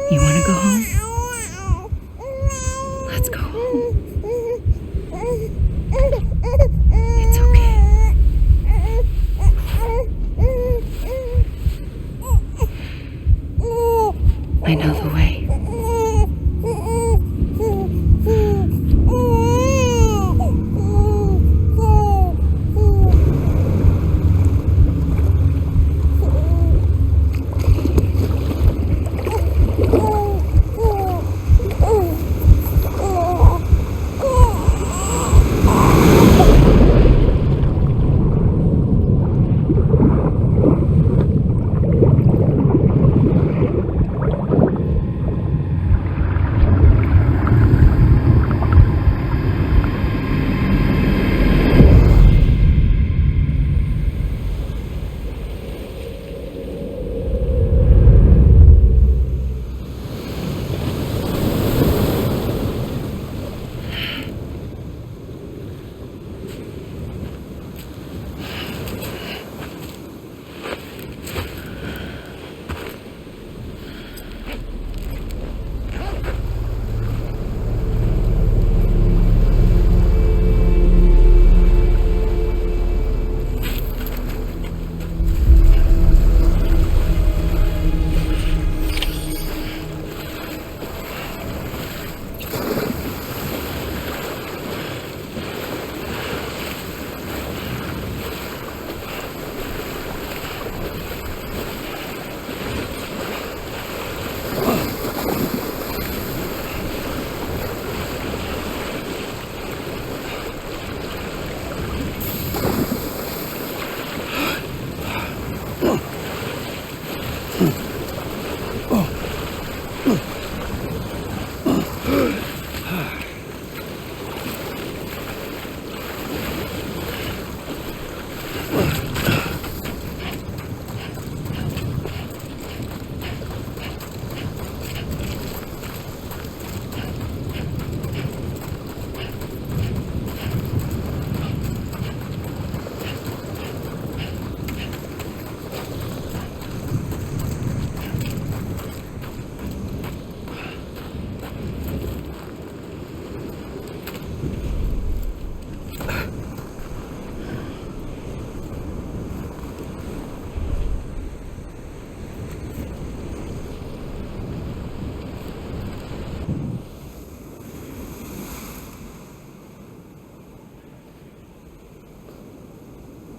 You want to go home? Let's go home. It's okay. I know the way.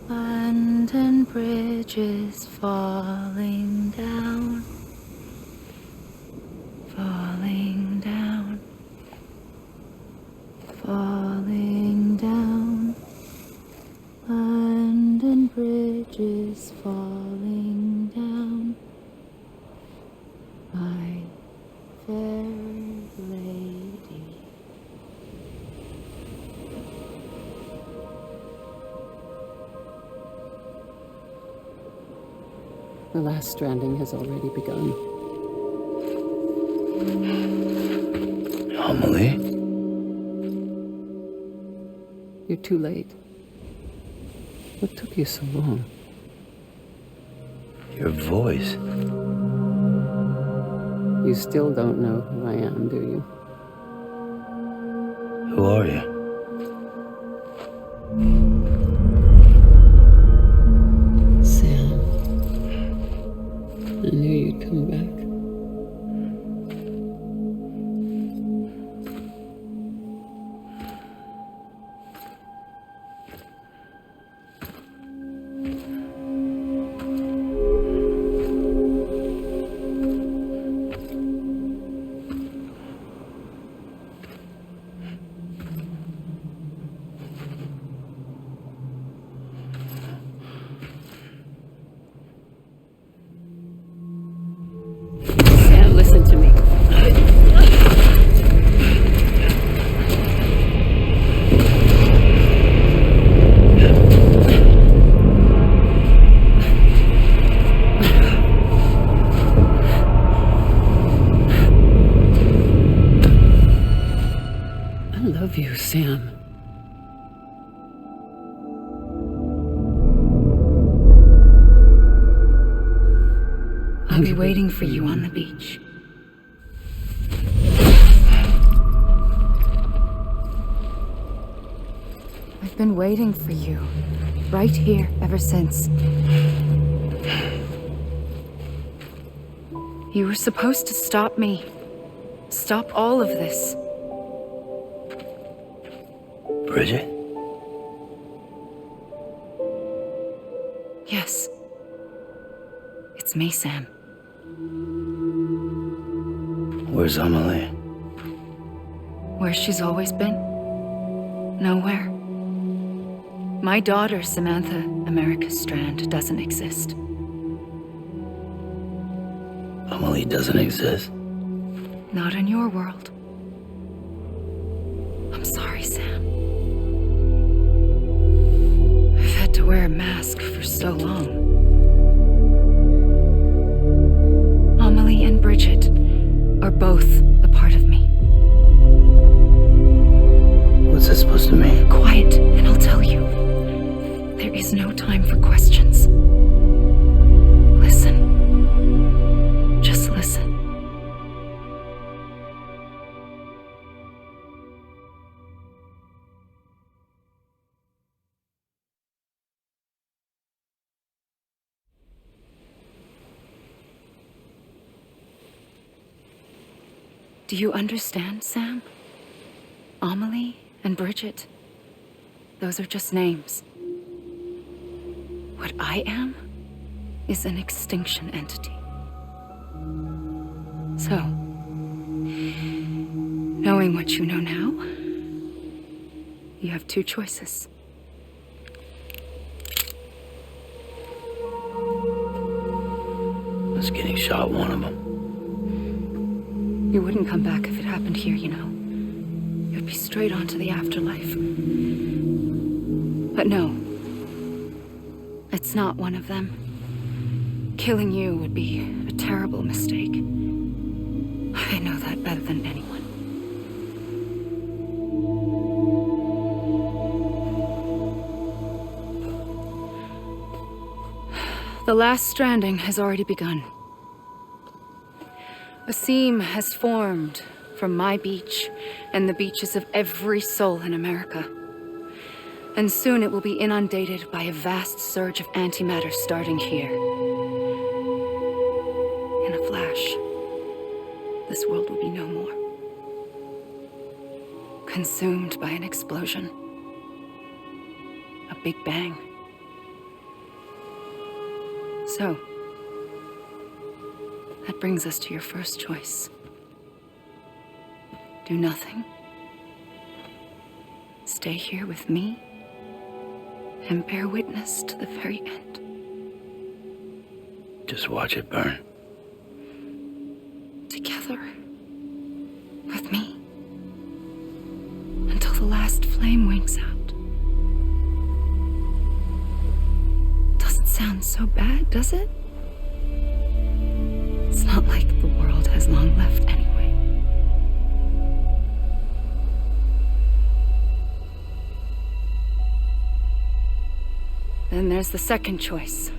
London Bridge is falling down, falling down, falling down. London Bridge is falling down, my fair lady. The last stranding has already begun. Amelie? You're too late. What took you so long? Your voice. You still don't know who I am, do you? Who are you? Sam. I knew you'd come back. Listen to me. I love you, Sam. I'll be waiting for you on the beach. been waiting for you, right here ever since. You were supposed to stop me. Stop all of this. Bridget? Yes. It's me, Sam. Where's Amelie? Where she's always been. Nowhere. My daughter, Samantha America Strand, doesn't exist. Amelie doesn't exist? Not in your world. I'm sorry, Sam. I've had to wear a mask for so long. Amelie and Bridget are both a part of me. What's this supposed to mean? Quiet, and I'll tell you. There is no time for questions. Listen. Just listen. Do you understand, Sam? Amelie and Bridget, those are just names. What I am is an extinction entity. So, knowing what you know now, you have two choices. Was getting shot one of them. You wouldn't come back if it happened here, you know. You'd be straight on to the afterlife. But no, it's not one of them. Killing you would be a terrible mistake. I know that better than anyone. The last stranding has already begun. A seam has formed from my beach and the beaches of every soul in America. And soon it will be inundated by a vast surge of antimatter starting here. In a flash, this world will be no more. Consumed by an explosion. A big bang. So, that brings us to your first choice. Do nothing. Stay here with me and bear witness to the very end. Just watch it burn. Together. With me. Until the last flame winks out. Doesn't sound so bad, does it? It's not like the world has long left anyway. Then there's the second choice.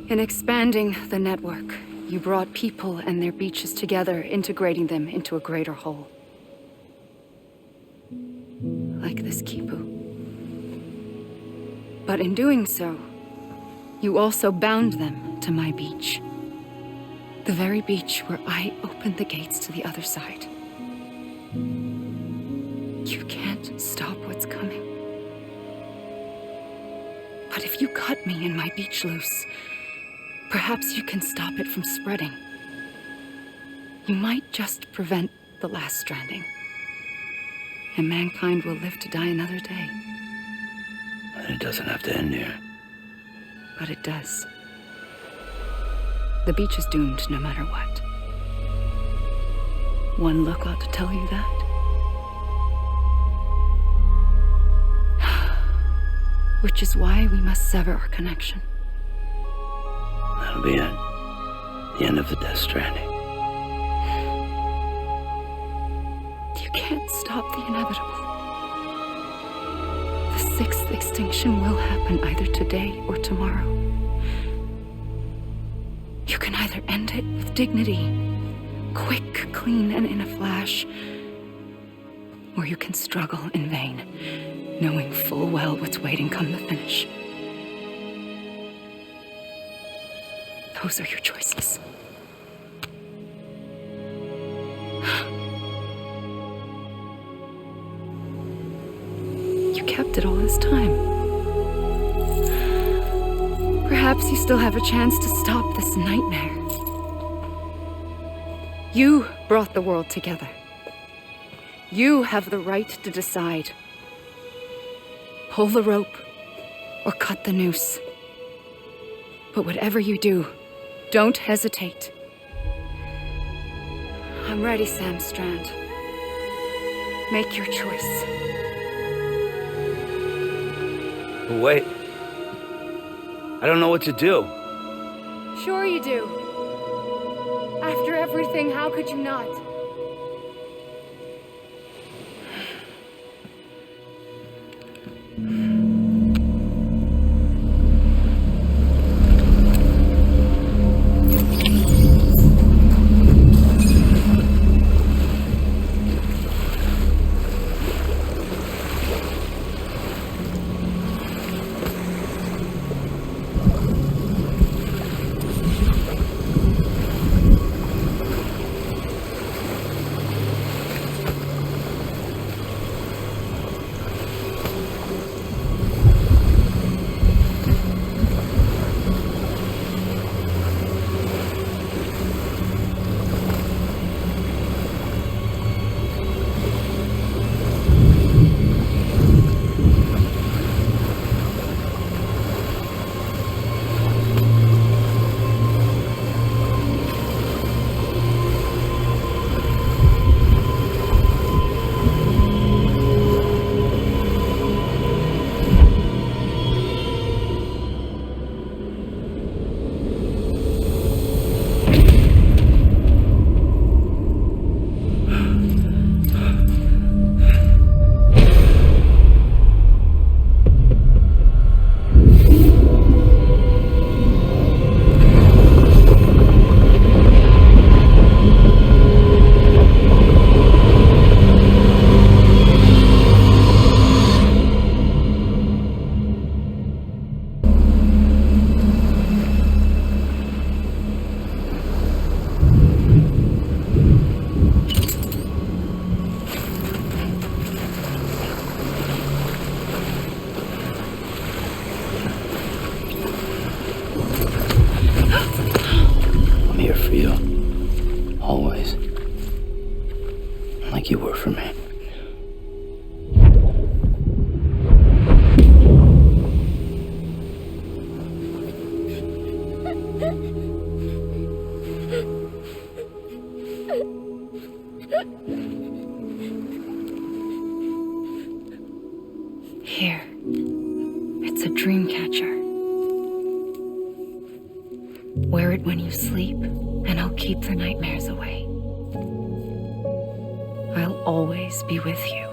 In expanding the network, you brought people and their beaches together, integrating them into a greater whole. Like this Kipu. But in doing so, you also bound them to my beach. The very beach where I opened the gates to the other side. You can't stop what's coming. But if you cut me and my beach loose, perhaps you can stop it from spreading. You might just prevent the last stranding. And mankind will live to die another day. And it doesn't have to end here. But it does. The beach is doomed no matter what. One look ought to tell you that. Which is why we must sever our connection. That'll be it. The end of the Death Stranding. You can't stop the inevitable. The sixth extinction will happen either today or tomorrow. You can either end it with dignity, quick, clean, and in a flash, or you can struggle in vain, knowing full well what's waiting come the finish. Those are your choices. You kept it all this time. Perhaps you still have a chance to stop this nightmare. You brought the world together. You have the right to decide. Pull the rope or cut the noose. But whatever you do, don't hesitate. I'm ready, Sam Strand. Make your choice. Wait. I don't know what to do. Sure you do. After everything, how could you not? like you were for me. Here. It's a dream catcher. Wear it when you sleep, and I'll keep the nightmares away. I'll always be with you.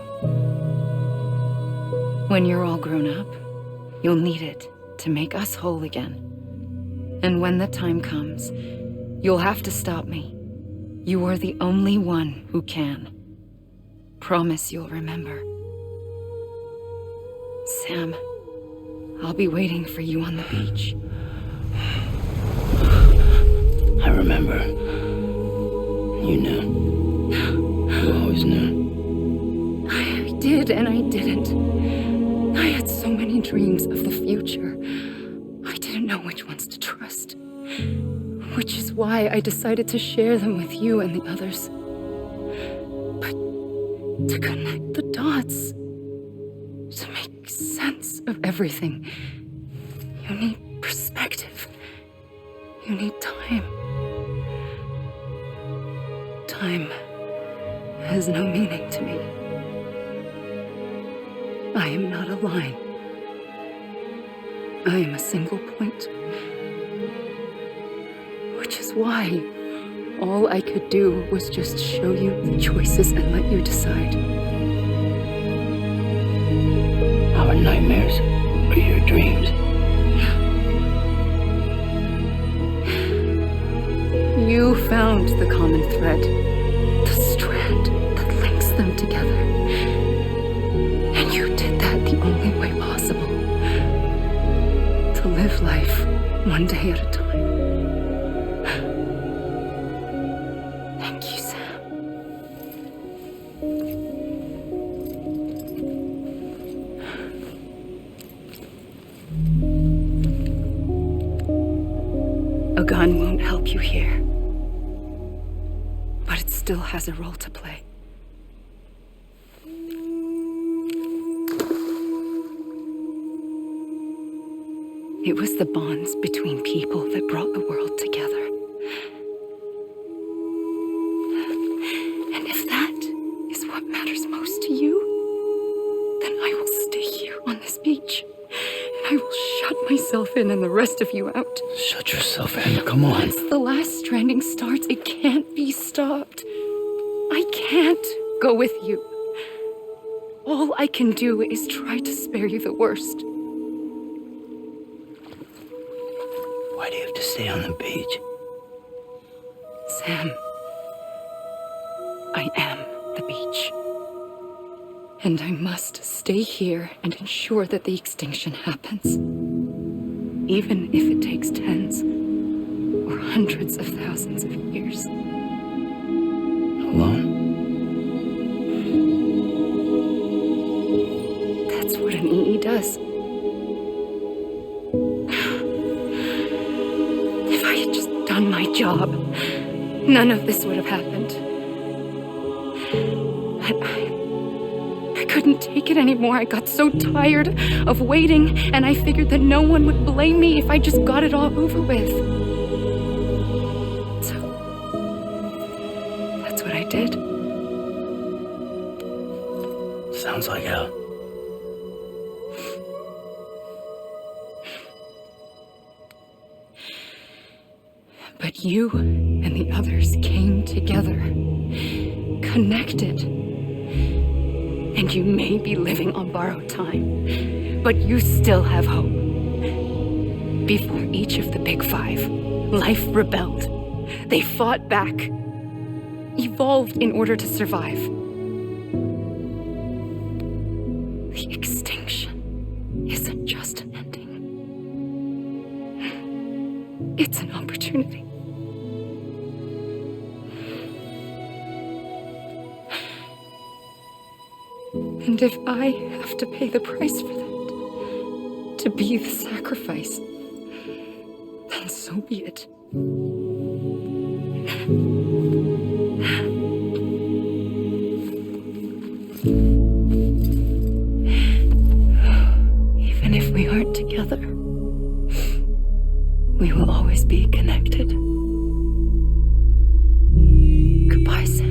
When you're all grown up, you'll need it to make us whole again. And when the time comes, you'll have to stop me. You are the only one who can. Promise you'll remember. Sam, I'll be waiting for you on the beach. I remember. You knew. You always knew. I did and I didn't. I had so many dreams of the future. I didn't know which ones to trust. Which is why I decided to share them with you and the others. But to connect the dots, to make sense of everything, you need perspective. You need time. Time has no meaning to me. I am not a line. I am a single point. Which is why all I could do was just show you the choices and let you decide. Our nightmares are your dreams. You found the common thread, the strand that links them them together. And you did that the only way possible. To live life one day at a time. Thank you, Sam. A gun won't help you here. But it still has a role to play. It was the bonds between people that brought the world together. And if that is what matters most to you, then I will stay here on this beach. And I will shut myself in and the rest of you out. Shut yourself in, come on. Once the last stranding starts, it can't be stopped. I can't go with you. All I can do is try to spare you the worst. Why do you have to stay on the beach? Sam, I am the beach. And I must stay here and ensure that the extinction happens. Even if it takes tens or hundreds of thousands of years. Alone? That's what an EE does. If I had just done my job, none of this would have happened. But I couldn't take it anymore. I got so tired of waiting, and I figured that no one would blame me if I just got it all over with. So, that's what I did. Sounds like hell. But you and the others came together, connected. And you may be living on borrowed time, but you still have hope. Before each of the big five, life rebelled. They fought back, evolved in order to survive. The extinction isn't just an ending. It's an opportunity. And if I have to pay the price for that, to be the sacrifice, then so be it. Even if we aren't together, we will always be connected. Goodbye, Sam.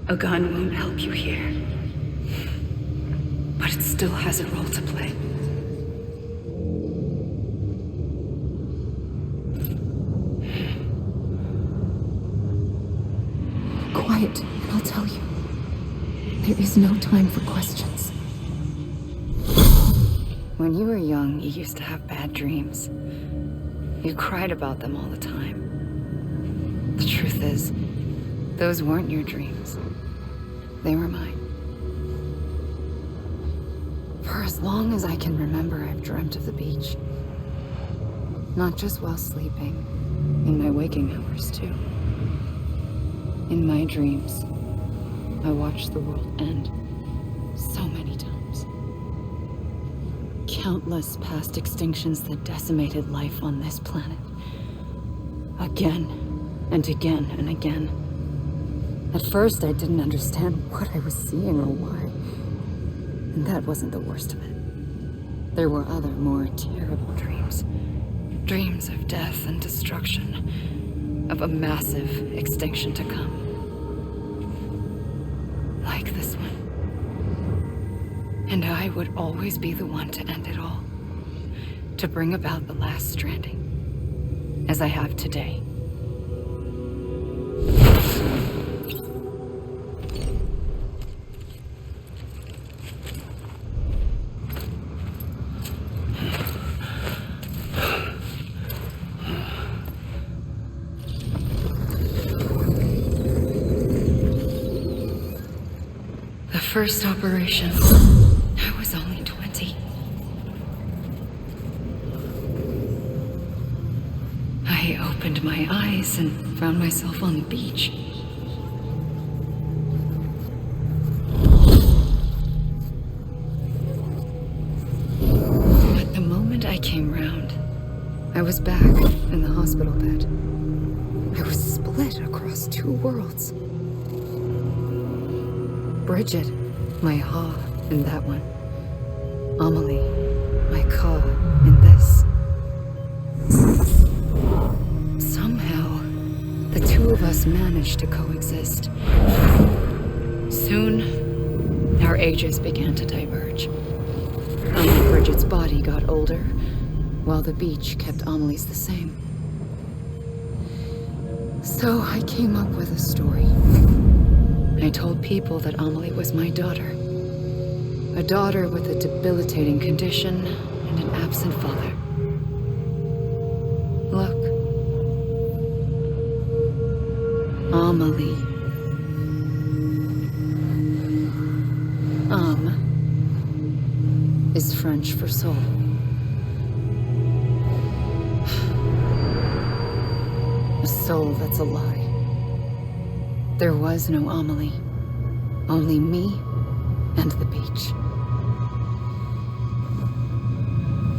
A gun won't help you here, but it still has a role to play. Quiet, and I'll tell you. There is no time for questions. When you were young, you used to have bad dreams. You cried about them all the time. The truth is, those weren't your dreams. They were mine. For For as long as I can remember, I've dreamt of the beach. Not just while sleeping, in my waking hours too. In my dreams, I watched the world end so many times. Countless past extinctions that decimated life on this planet. Again, and again, and again. At first, I didn't understand what I was seeing or why. And that wasn't the worst of it. There were other, more terrible dreams. Dreams of death and destruction. Of a massive extinction to come. Like this one. And I would always be the one to end it all. To bring about the last stranding. As I have today. First operation, I was only 20. I opened my eyes and found myself on the beach. But the moment I came round, I was back in the hospital bed. I was split across two worlds. Bridget, my ha in that one. Amelie, my ka in this. Somehow, the two of us managed to coexist. Soon, our ages began to diverge. Bridget's body got older, while the beach kept Amelie's the same. So I came up with a story. I told people that Amelie was my daughter. A daughter with a debilitating condition and an absent father. Look. Amelie. Is French for soul. A soul that's a lie. There was no Amelie. Only me and the beach.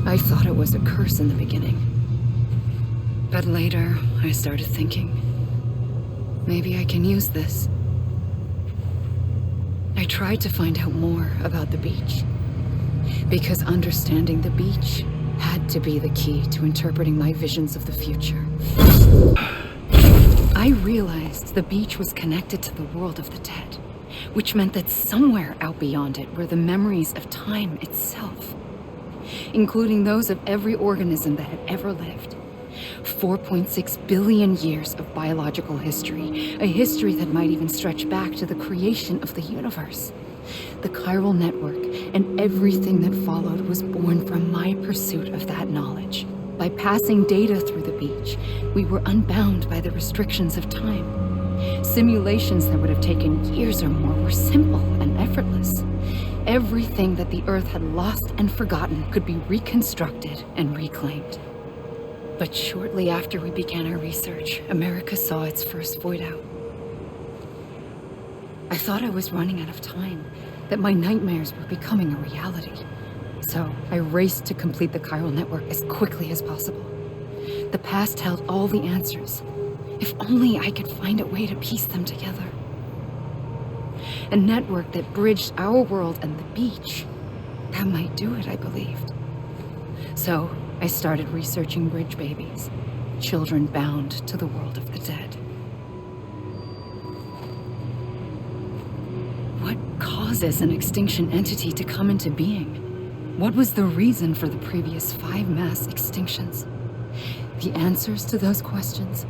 I thought it was a curse in the beginning. But later, I started thinking, maybe I can use this. I tried to find out more about the beach. Because understanding the beach had to be the key to interpreting my visions of the future. I realized the beach was connected to the world of the dead, which meant that somewhere out beyond it were the memories of time itself, including those of every organism that had ever lived. 4.6 billion years of biological history, a history that might even stretch back to the creation of the universe. The chiral network and everything that followed was born from my pursuit of that knowledge. By passing data through the beach, we were unbound by the restrictions of time. Simulations that would have taken years or more were simple and effortless. Everything that the Earth had lost and forgotten could be reconstructed and reclaimed. But shortly after we began our research, America saw its first void out. I thought I was running out of time, that my nightmares were becoming a reality. So I raced to complete the chiral network as quickly as possible. The past held all the answers. If only I could find a way to piece them together. A network that bridged our world and the beach. That might do it, I believed. So I started researching bridge babies, children bound to the world of the dead. What causes an extinction entity to come into being? What was the reason for the previous 5 mass extinctions? The answers to those questions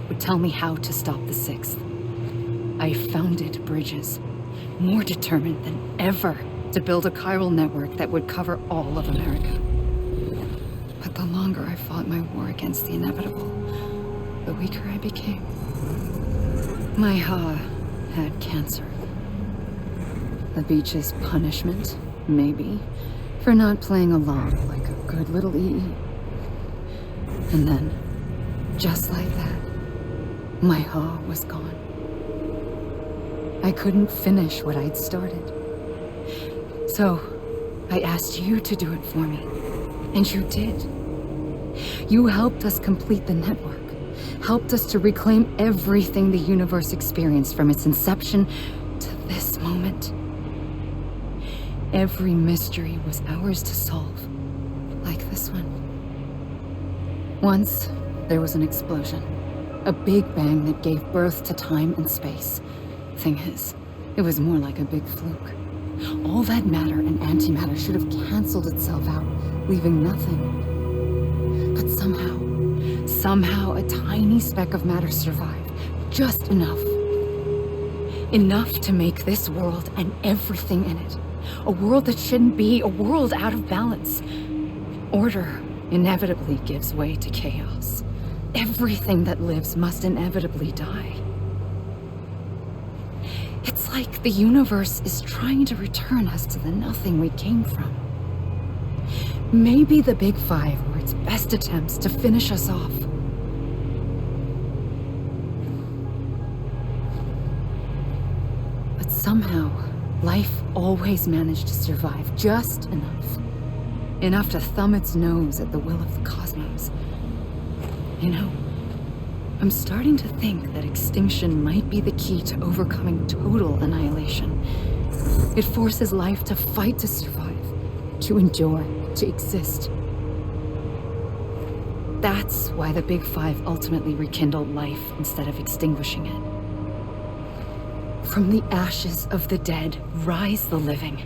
would tell me how to stop the 6th. I founded bridges, more determined than ever to build a chiral network that would cover all of America. But the longer I fought my war against the inevitable, the weaker I became. My Ha had cancer. The beach's punishment, maybe, For not playing along like a good little EE. And then, just like that, my Ha was gone. I couldn't finish what I'd started. So, I asked you to do it for me. And you did. You helped us complete the network. Helped us to reclaim everything the universe experienced from its inception to this moment. Every mystery was ours to solve, like this one. Once, there was an explosion. A big bang that gave birth to time and space. Thing is, it was more like a big fluke. All that matter and antimatter should have canceled itself out, leaving nothing. But somehow a tiny speck of matter survived. Just enough. Enough to make this world and everything in it. A world that shouldn't be, a world out of balance. Order inevitably gives way to chaos. Everything that lives must inevitably die. It's like the universe is trying to return us to the nothing we came from. Maybe the Big Five were its best attempts to finish us off. But somehow, life always managed to survive just enough. Enough to thumb its nose at the will of the cosmos. You know, I'm starting to think that extinction might be the key to overcoming total annihilation. It forces life to fight to survive, to endure, to exist. That's why the Big Five ultimately rekindled life instead of extinguishing it. From the ashes of the dead rise the living.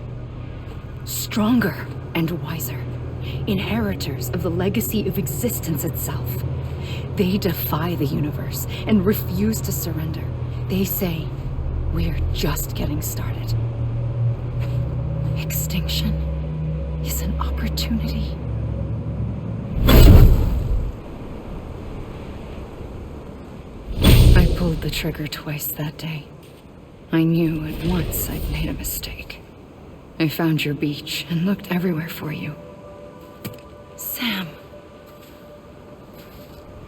Stronger and wiser. Inheritors of the legacy of existence itself. They defy the universe and refuse to surrender. They say, we're just getting started. Extinction is an opportunity. I pulled the trigger twice that day. I knew at once I'd made a mistake. I found your beach and looked everywhere for you. Sam.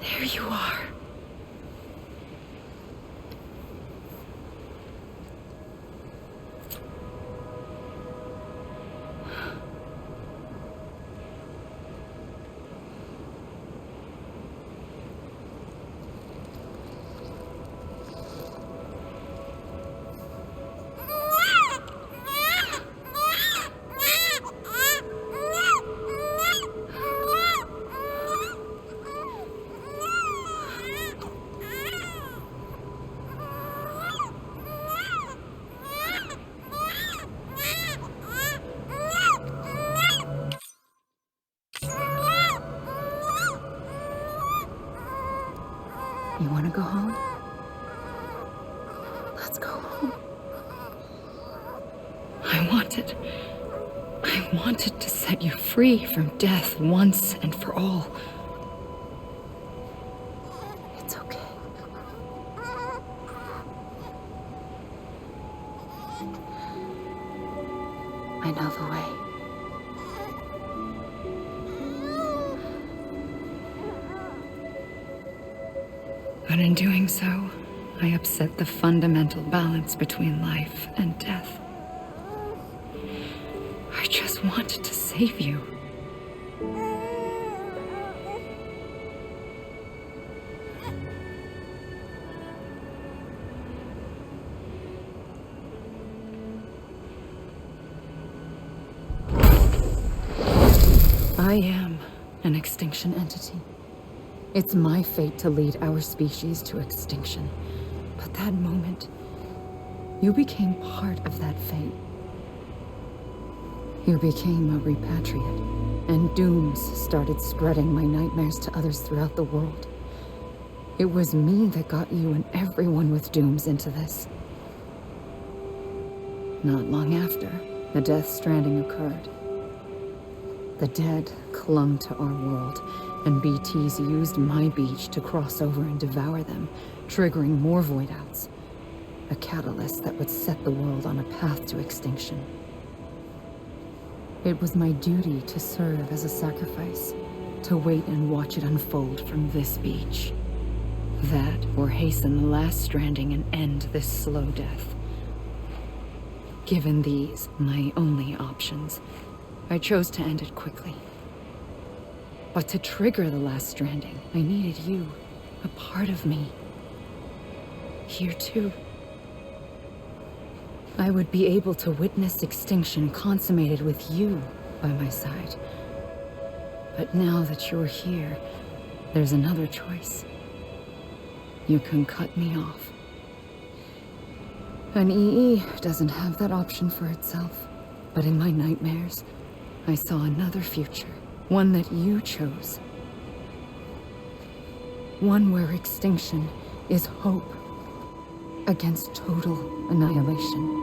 There you are. You want to go home? Let's go home. I wanted to set you free from death once and for all. It's okay. I know the way. But in doing so, I upset the fundamental balance between life and death. I just wanted to save you. I am an extinction entity. It's my fate to lead our species to extinction. But that moment, you became part of that fate. You became a repatriate, and dooms started spreading my nightmares to others throughout the world. It was me that got you and everyone with dooms into this. Not long after, the Death Stranding occurred. The dead clung to our world, and BTs used my beach to cross over and devour them, triggering more void outs. A catalyst that would set the world on a path to extinction. It was my duty to serve as a sacrifice, to wait and watch it unfold from this beach. That, or hasten the last stranding and end this slow death. Given these, my only options, I chose to end it quickly. But to trigger the last stranding, I needed you, a part of me. Here too. I would be able to witness extinction consummated with you by my side. But now that you're here, there's another choice. You can cut me off. An EE doesn't have that option for itself. But in my nightmares, I saw another future. One that you chose. One where extinction is hope against total annihilation.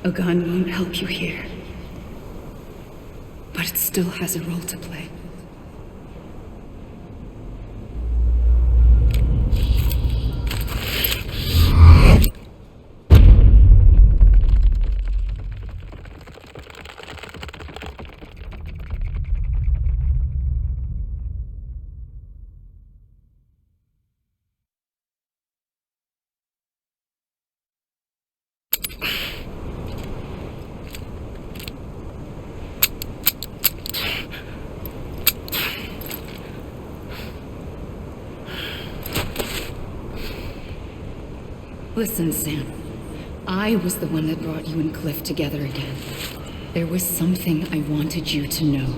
A gun won't help you here. But it still has a role to play. Listen, Sam. I was the one that brought you and Cliff together again. There was something I wanted you to know.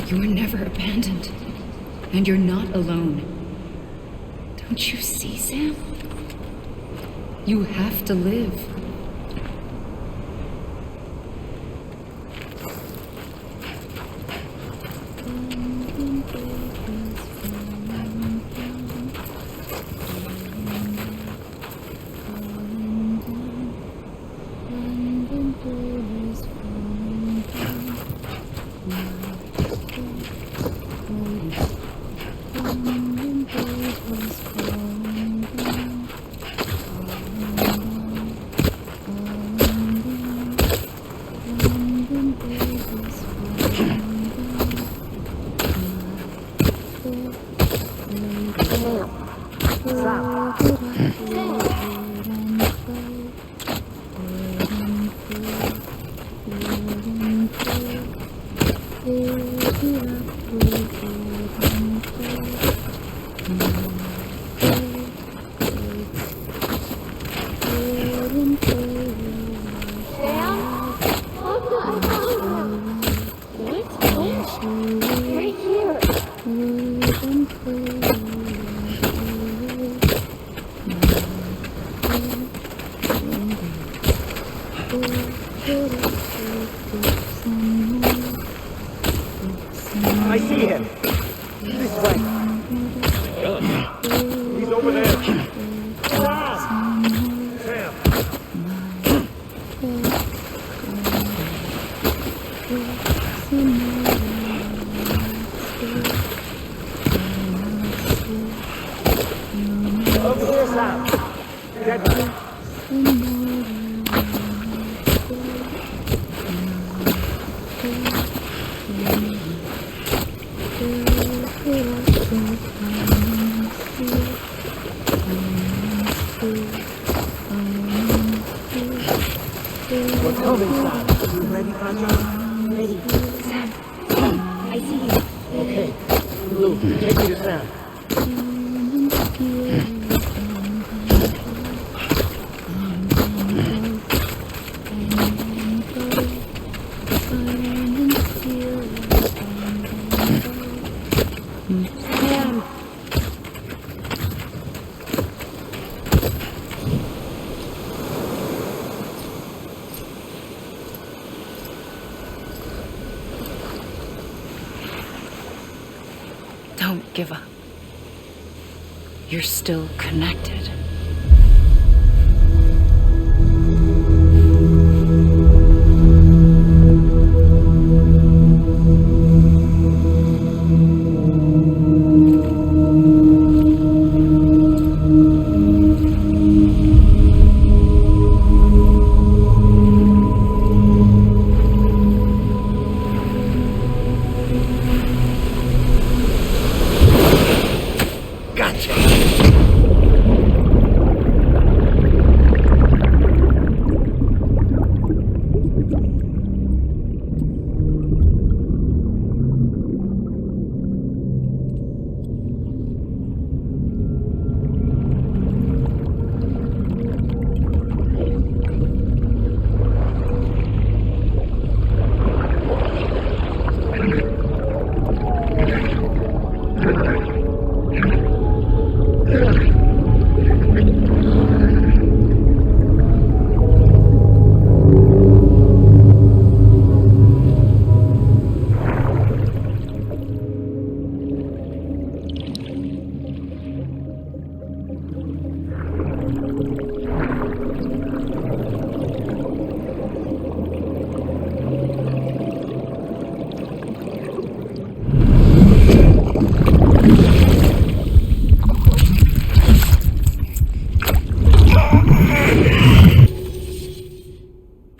You were never abandoned. And you're not alone. Don't you see, Sam? You have to live. I see him. This way. He's over there. Sam. Over here, Sam. Get him. We're coming, Sam. You ready, Pancho? Ready. Sam. I see you. Okay. Blue, take me to Sam. Don't give up. You're still connected.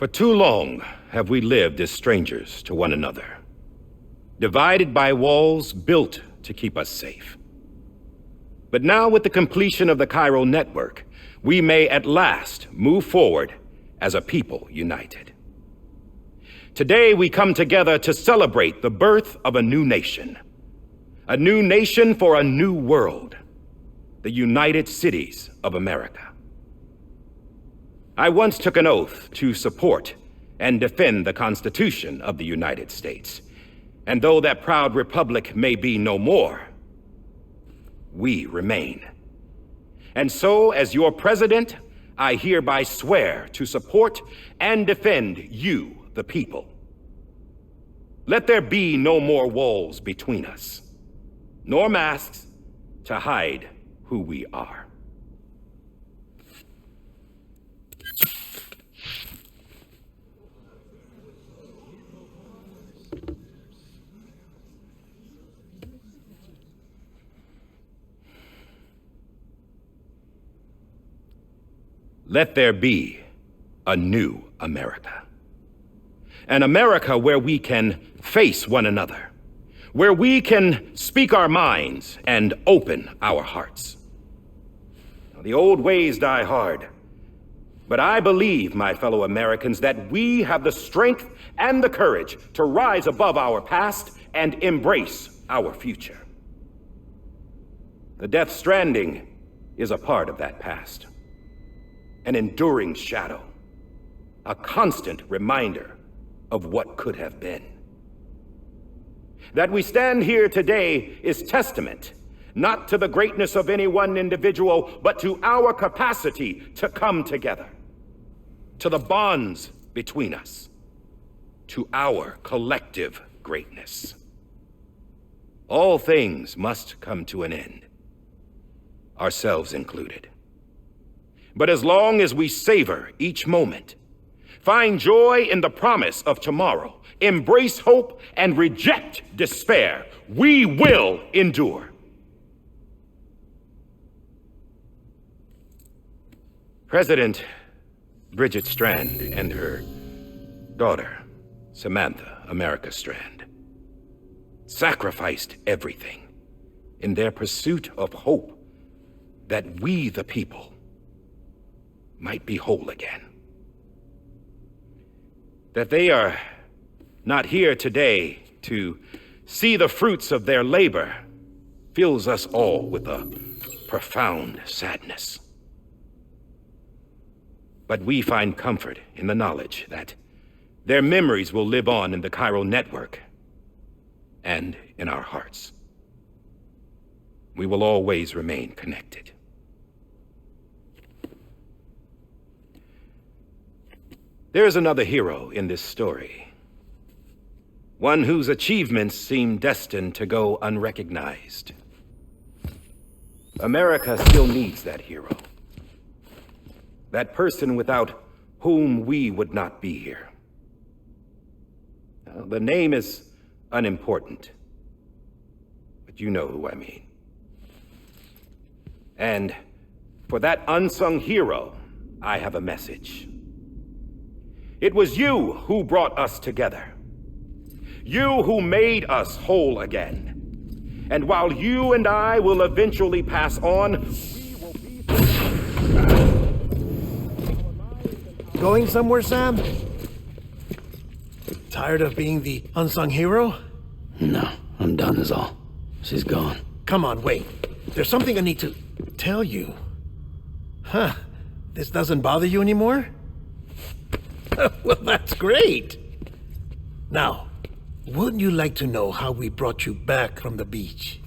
For too long have we lived as strangers to one another, divided by walls built to keep us safe. But now, with the completion of the Cairo network, we may at last move forward as a people united. Today, we come together to celebrate the birth of a new nation for a new world, the United Cities of America. I once took an oath to support and defend the Constitution of the United States, and though that proud republic may be no more, we remain. And so, as your president, I hereby swear to support and defend you, the people. Let there be no more walls between us, nor masks to hide who we are. Let there be a new America. An America where we can face one another, where we can speak our minds and open our hearts. Now, the old ways die hard, but I believe, my fellow Americans, that we have the strength and the courage to rise above our past and embrace our future. The Death Stranding is a part of that past. An enduring shadow, a constant reminder of what could have been. That we stand here today is testament, not to the greatness of any one individual, but to our capacity to come together, to the bonds between us, to our collective greatness. All things must come to an end, ourselves included. But as long as we savor each moment, find joy in the promise of tomorrow, embrace hope, and reject despair, we will endure. President Bridget Strand and her daughter, Samantha America Strand, sacrificed everything in their pursuit of hope that we, the people, might be whole again. That they are not here today to see the fruits of their labor fills us all with a profound sadness. But we find comfort in the knowledge that their memories will live on in the Cairo network and in our hearts. We will always remain connected. There is another hero in this story, one whose achievements seem destined to go unrecognized. America still needs that hero, that person without whom we would not be here. Now, the name is unimportant, but you know who I mean. And for that unsung hero, I have a message. It was you who brought us together. You who made us whole again. And while you and I will eventually pass on, we will be... Going somewhere, Sam? Tired of being the unsung hero? No, I'm done is all. She's gone. Come on, wait. There's something I need to tell you. Huh. This doesn't bother you anymore? Well, that's great. Now, wouldn't you like to know how we brought you back from the beach?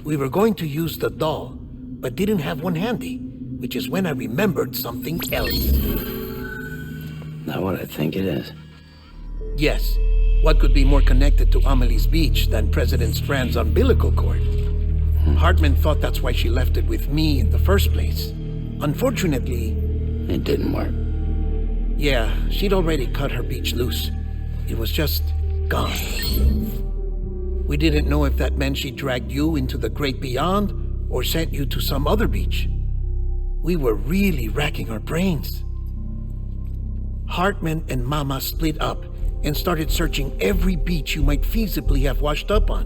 We were going to use the doll, but didn't have one handy, which is when I remembered something else. Not what I think it is. Yes. What could be more connected to Amelie's beach than President Strand's umbilical cord? Hartman thought that's why she left it with me in the first place. Unfortunately... It didn't work. Yeah, she'd already cut her beach loose. It was just gone. We didn't know if that meant she dragged you into the great beyond or sent you to some other beach. We were really racking our brains. Hartman and Mama split up and started searching every beach you might feasibly have washed up on.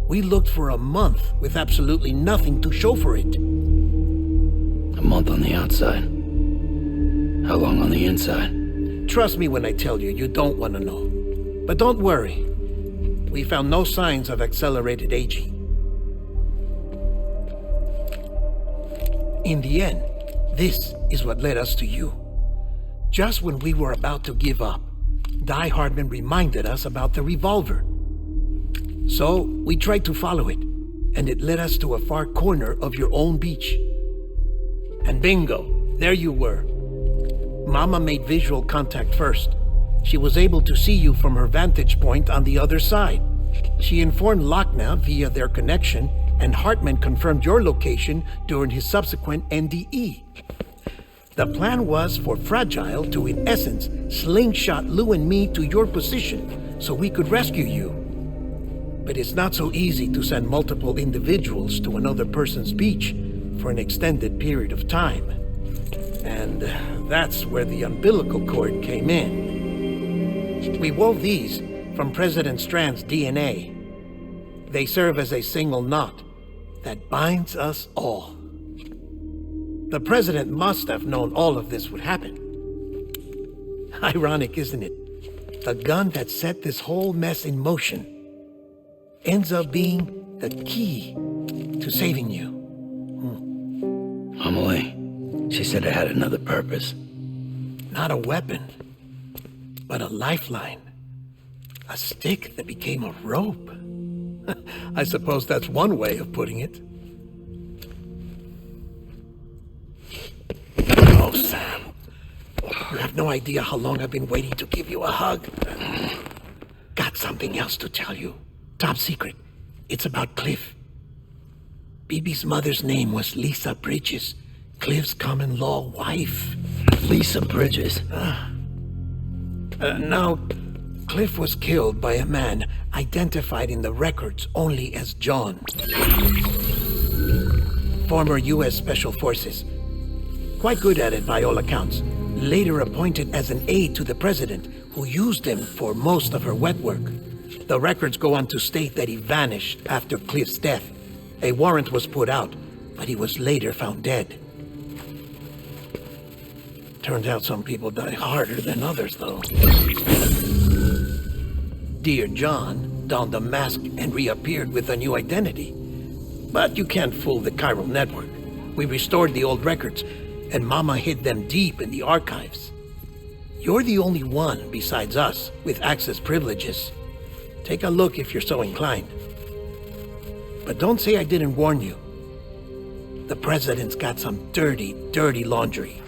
We looked for a month with absolutely nothing to show for it. A month on the outside. How long on the inside? Trust me when I tell you, you don't want to know. But don't worry. We found no signs of accelerated aging. In the end, this is what led us to you. Just when we were about to give up, Die Hardman reminded us about the revolver. So we tried to follow it, and it led us to a far corner of your own beach. And bingo, there you were. Mama made visual contact first. She was able to see you from her vantage point on the other side. She informed Lochna via their connection, and Hartman confirmed your location during his subsequent NDE. The plan was for Fragile to, in essence, slingshot Lou and me to your position so we could rescue you. But it's not so easy to send multiple individuals to another person's beach for an extended period of time. And that's where the umbilical cord came in. We wove these from President Strand's DNA. They serve as a single knot that binds us all. The President must have known all of this would happen. Ironic, isn't it? The gun that set this whole mess in motion ends up being the key to saving you. Amelie, she said it had another purpose. Not a weapon, but a lifeline. A stick that became a rope. I suppose that's one way of putting it. Oh, Sam. You have no idea how long I've been waiting to give you a hug. Got something else to tell you. Top secret. It's about Cliff. Bibi's mother's name was Lisa Bridges, Cliff's common-law wife. Lisa Bridges? Now, Cliff was killed by a man identified in the records only as John. Former U.S. Special Forces. Quite good at it by all accounts. Later appointed as an aide to the president, who used him for most of her wet work. The records go on to state that he vanished after Cliff's death. A warrant was put out, but he was later found dead. Turns out some people die harder than others, though. Dear John donned a mask and reappeared with a new identity. But you can't fool the chiral network. We restored the old records, and Mama hid them deep in the archives. You're the only one, besides us, with access privileges. Take a look if you're so inclined. But don't say I didn't warn you. The president's got some dirty, dirty laundry.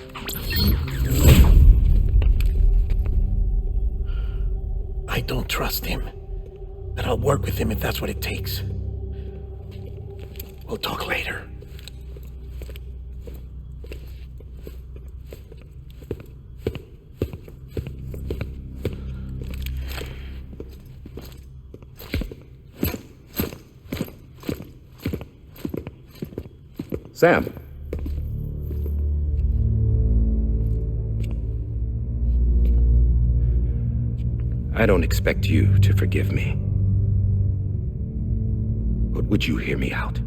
I don't trust him, but I'll work with him if that's what it takes. We'll talk later. Sam. I don't expect you to forgive me. But would you hear me out?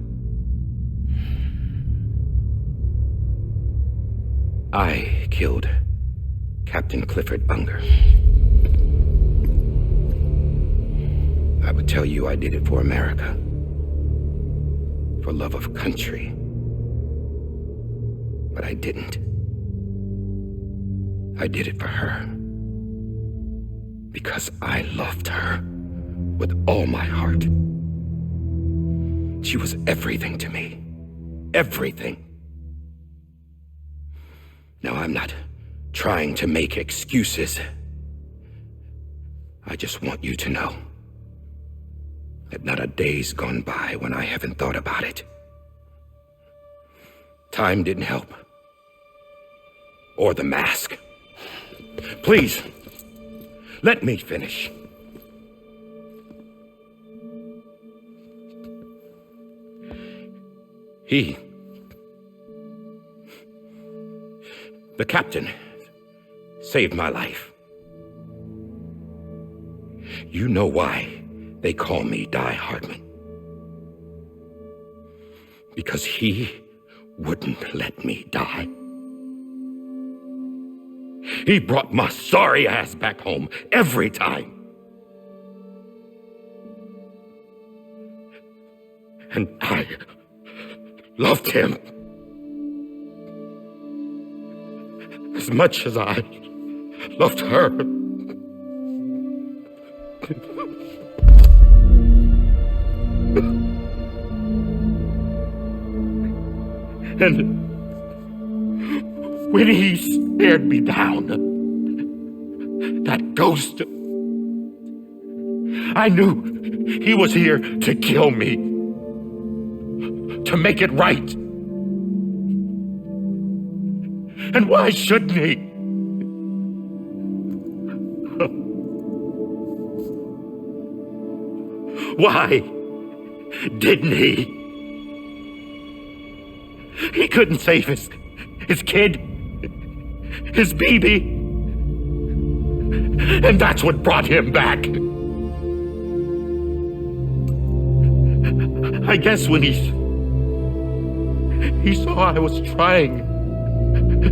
I killed Captain Clifford Unger. I would tell you I did it for America. For love of country. But I didn't. I did it for her. Because I loved her with all my heart. She was everything to me. Everything. Now, I'm not trying to make excuses. I just want you to know that not a day's gone by when I haven't thought about it. Time didn't help. Or the mask. Please, let me finish. The captain saved my life. You know why they call me Die Hardman. Because he wouldn't let me die. He brought my sorry ass back home every time. And I loved him as much as I loved her. And when he stared me down, that ghost, I knew he was here to kill me, to make it right. And why shouldn't he? Why didn't he? He couldn't save his kid, his baby. And that's what brought him back. I guess when he saw I was trying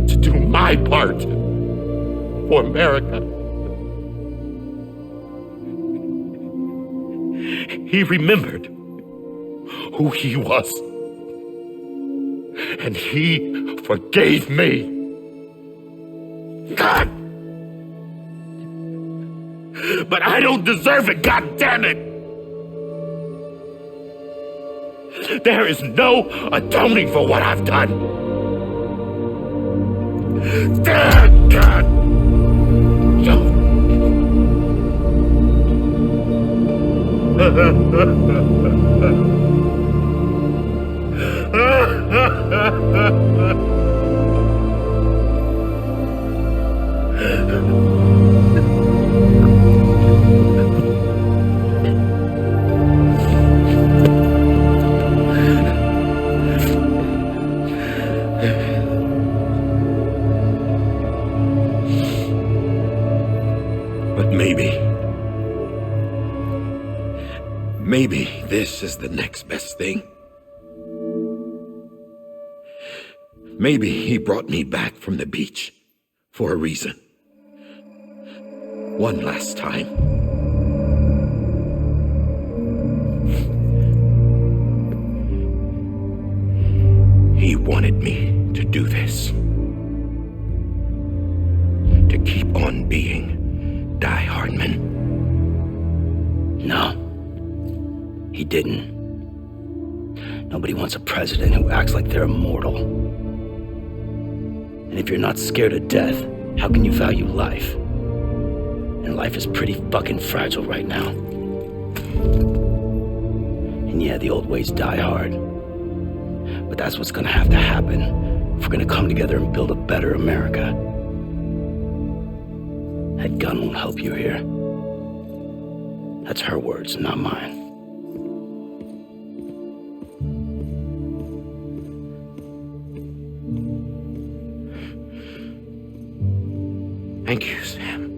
to do my part for America, he remembered who he was. And he forgave me. God! But I don't deserve it, God damn it! There is no atoning for what I've done. Damn, God! But maybe this is the next best thing. Maybe he brought me back from the beach for a reason. One last time. He wanted me to do this. To keep on being Die Hardman. No, he didn't. Nobody wants a president who acts like they're immortal. And if you're not scared of death, how can you value life? And life is pretty fucking fragile right now. And yeah, the old ways die hard. But that's what's gonna have to happen if we're gonna come together and build a better America. That gun won't help you here. That's her words, not mine. Thank you, Sam.